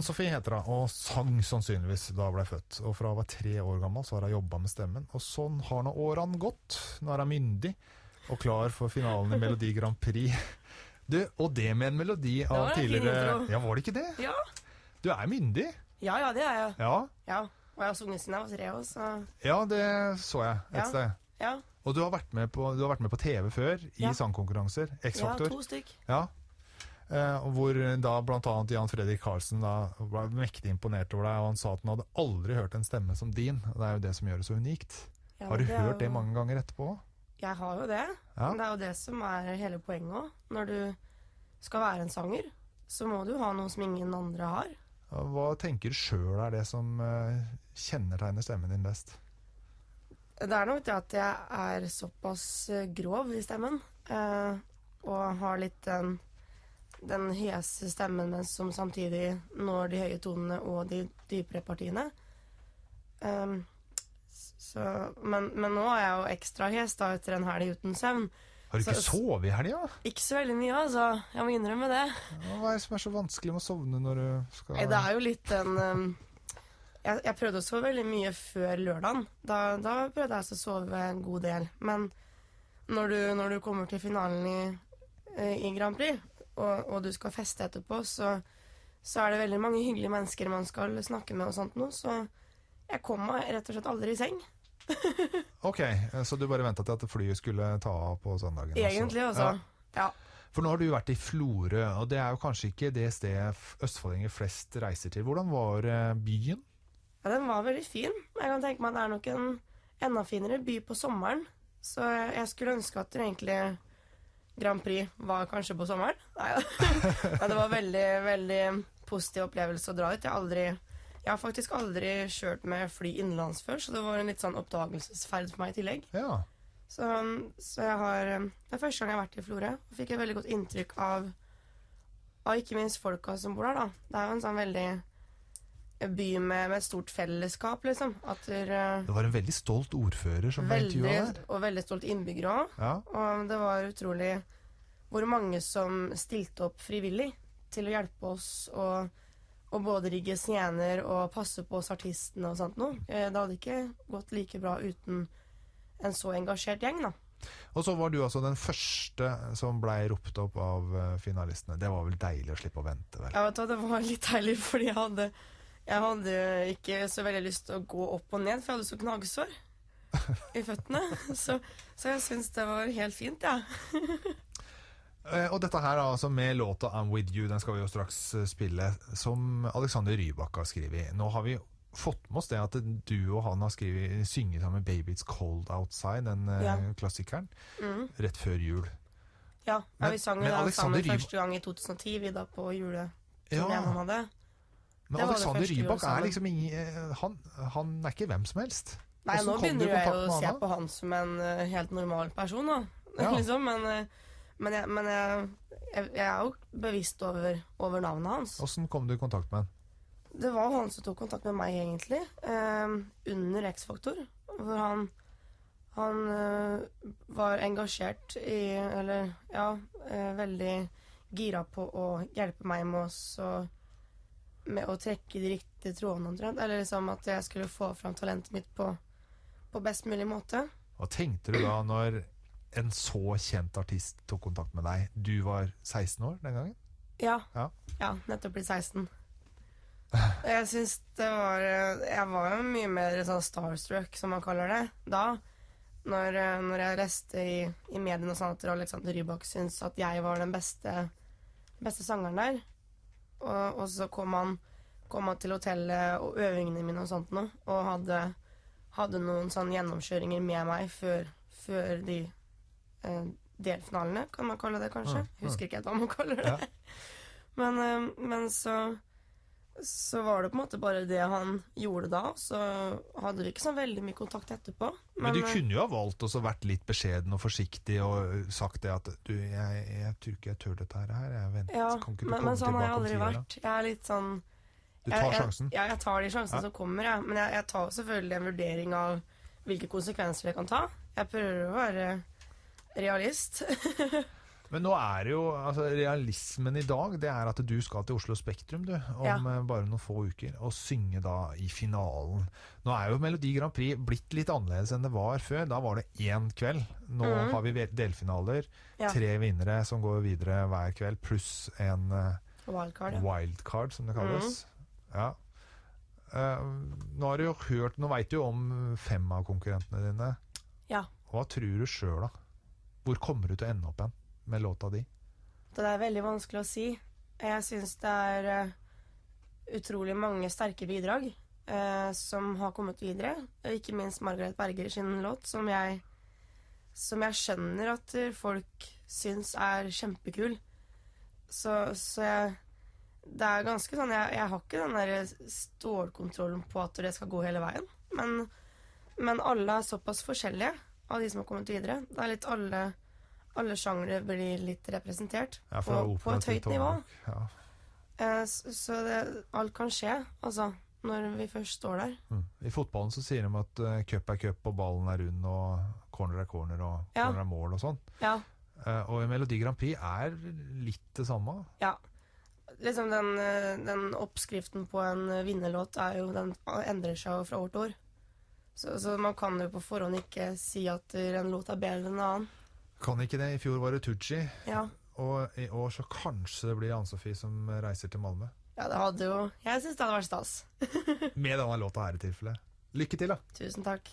Ann-Sofie heter hun, og sang sannsynligvis da hun ble født. Og fra hun var 3 år gammel så har hun jobbet med stemmen. Og sånn har nå årene gått. Nå er hun myndig og klar for finalen i Melodi Grand Prix. Du, og det med en melodi av tidligere... Ja, var det ikke det? Ja. Du er myndig. Ja, det er jeg. Ja. Og jeg har sunget siden jeg var 3 år, så... Ja, det så jeg et sted. Ja. Og du har vært med på TV før, i sangkonkurranser, X-Faktor. Ja, 2 stykk. Ja, hvor da blant annet Jan Fredrik Karlsen da var mektig imponert over deg, og han sa at han hadde aldri hørt en stemme som din. Og det er jo det som gjør det så unikt. Ja, har du hørt det mange ganger etterpå? Jeg har jo det. Ja. Det er jo det som er hele poenget også. Når du skal være en sanger, så må du ha noe som ingen andre har. Hva tenker du selv er det som kjennetegner stemmen din best? Det er nok det at jeg er såpass grov i stemmen, og har litt den hese stemmen, men som samtidig når de høye tonene og de dypere partiene. Men nå er jeg jo ekstra hes da etter en helg uten søvn. Har du ikke sovet i helgen? Ikke så veldig mye, altså. Jeg må innrømme det. Hva er det som er så vanskelig med å sovne når du skal... Det er jo litt en... Jeg prøvde å sove veldig mye før lørdagen. Da prøvde jeg å sove en god del. Men når du kommer til finalen i Grand Prix, og du skal feste etterpå, så er det veldig mange hyggelige mennesker man skal snakke med og sånt nå, så jeg kom meg rett og slett aldri i seng. Ok, så du bare ventet til at flyet skulle ta av på søndagen? Egentlig også, ja. For nå har du vært i Florø, og det er jo kanskje ikke det stedet østfoldinger flest reiser til. Hvordan var byen? Ja, den var veldig fin. Jeg kan tenke meg at det er nok en enda finere by på sommeren. Så jeg skulle ønske at det egentlig Grand Prix var kanskje på sommeren. Neida. Men det var veldig, veldig positiv opplevelse å dra ut. Jeg har faktisk aldri kjørt med fly innenlands før, så det var en litt sånn oppdagelsesferd for meg i tillegg. Ja. Så jeg har... Det er første gang jeg har vært i Florø, og fikk et veldig godt inntrykk av ikke minst folka som bor der da. Det er jo en sånn veldig... by med et stort fellesskap, liksom. Det var en veldig stolt ordfører som ble intervjuet der. Og veldig stolt innbygger også. Ja. Og det var utrolig hvor mange som stilte opp frivillig til å hjelpe oss og både rigge scener og passe på oss artistene og sånt noe. Det hadde ikke gått like bra uten en så engasjert gjeng, da. Og så var du altså den første som ble ropt opp av finalistene. Det var vel deilig å slippe å vente, vel? Ja, vet du, det var litt deilig, fordi jeg hadde ikke så veldig lyst til å gå opp og ned, for jeg hadde så gnagsår i føttene. Så jeg synes det var helt fint, ja. Og dette her altså med låta I'm With You, den skal vi jo straks spille, som Alexander Rybak har skrevet. Nå har vi fått med oss det at du og han har synget sammen med Baby It's Cold Outside, den klassikeren, rett før jul. Ja, vi sang jo den sammen første gang i 2010, vi da på juleturnéen han hadde. Men Alexander Rybak er liksom han er ikke hvem som helst. Nei, nå begynner jeg å se på han som en helt normal person da. Liksom, men jeg er jo bevisst over navnet hans. Hvordan kom du i kontakt med han? Det var han som tok kontakt med meg egentlig, under X-Faktor, hvor han var engasjert veldig gira på å hjelpe meg med å trekke de riktige trådene, eller liksom at jeg skulle få fram talentet mitt på best mulig måte. Hva tenkte du da når en så kjent artist tok kontakt med deg? Du var 16 år den gangen? Ja, nettopp blitt 16. Jeg synes jeg var jo mye mer sånn starstruck, som man kaller det, da. Når jeg leste i mediene og sånn at Alexander Rybak syntes at jeg var den beste sangeren der. Og så kom han til hotellet og øvingene mine og sånt nå, og hadde noen sånne gjennomkjøringer med meg før de delfinalene, kan man kalle det kanskje. Husker ikke helt hva man kaller det. Men så var det på en måte bare det han gjorde da, så hadde vi ikke så veldig mye kontakt etterpå. Men du kunne jo ha valgt å vært litt beskjeden og forsiktig og sagt det at du, jeg tror ikke jeg tør dette her, jeg venter, kan ikke du komme men sånn har jeg tilbake om 10 aldri år? vært. Jeg er litt sånn... Du tar sjansen? Ja, jeg tar de sjansene som kommer, ja. Men jeg tar selvfølgelig en vurdering av hvilke konsekvenser det kan ta. Jeg prøver å være realist. Men nå er det jo, altså realismen i dag, det er at du skal til Oslo Spektrum, du, om bare noen få uker, og synge da i finalen. Nå er jo Melodi Grand Prix blitt litt annerledes enn det var før. Da var det 1 kveld. Nå har vi delfinaler, 3 vinnere som går videre hver kveld, pluss en wildcard, som det kalles. Ja. Nå har du jo hørt, nå vet du jo om 5 av konkurrentene dine. Ja. Hva tror du selv da? Hvor kommer du til å ende opp hen med låta di? Det er veldig vanskelig å si. Jeg synes det er utrolig mange sterke bidrag som har kommet videre. Ikke minst Margaret Berger sin låt, som jeg skjønner at folk synes er kjempekul. Så det er ganske sånn, jeg har ikke den der stålkontrollen på at det skal gå hele veien. Men alle er såpass forskjellige av de som har kommet videre. Det er litt alle sjangre blir litt representert på et høyt nivå. Så alt kan skje, altså, når vi først står der. I fotballen så sier de at cup er cup, og ballen er rund, og corner er corner, og corner er mål og sånn. Ja. Og Melodi Grand Prix er litt det samme. Ja. Liksom den oppskriften på en vinnerlåt den endrer seg fra år til år. Så man kan jo på forhånd ikke si at en låt er bedre enn en annen. Kan ikke det. I fjor var det Tucci. Ja. Og i år så kanskje det blir Ann-Sofie som reiser til Malmö. Ja, det hadde jo... Jeg synes det hadde vært stas. Med denne låta her i tilfelle. Lykke til da! Tusen takk.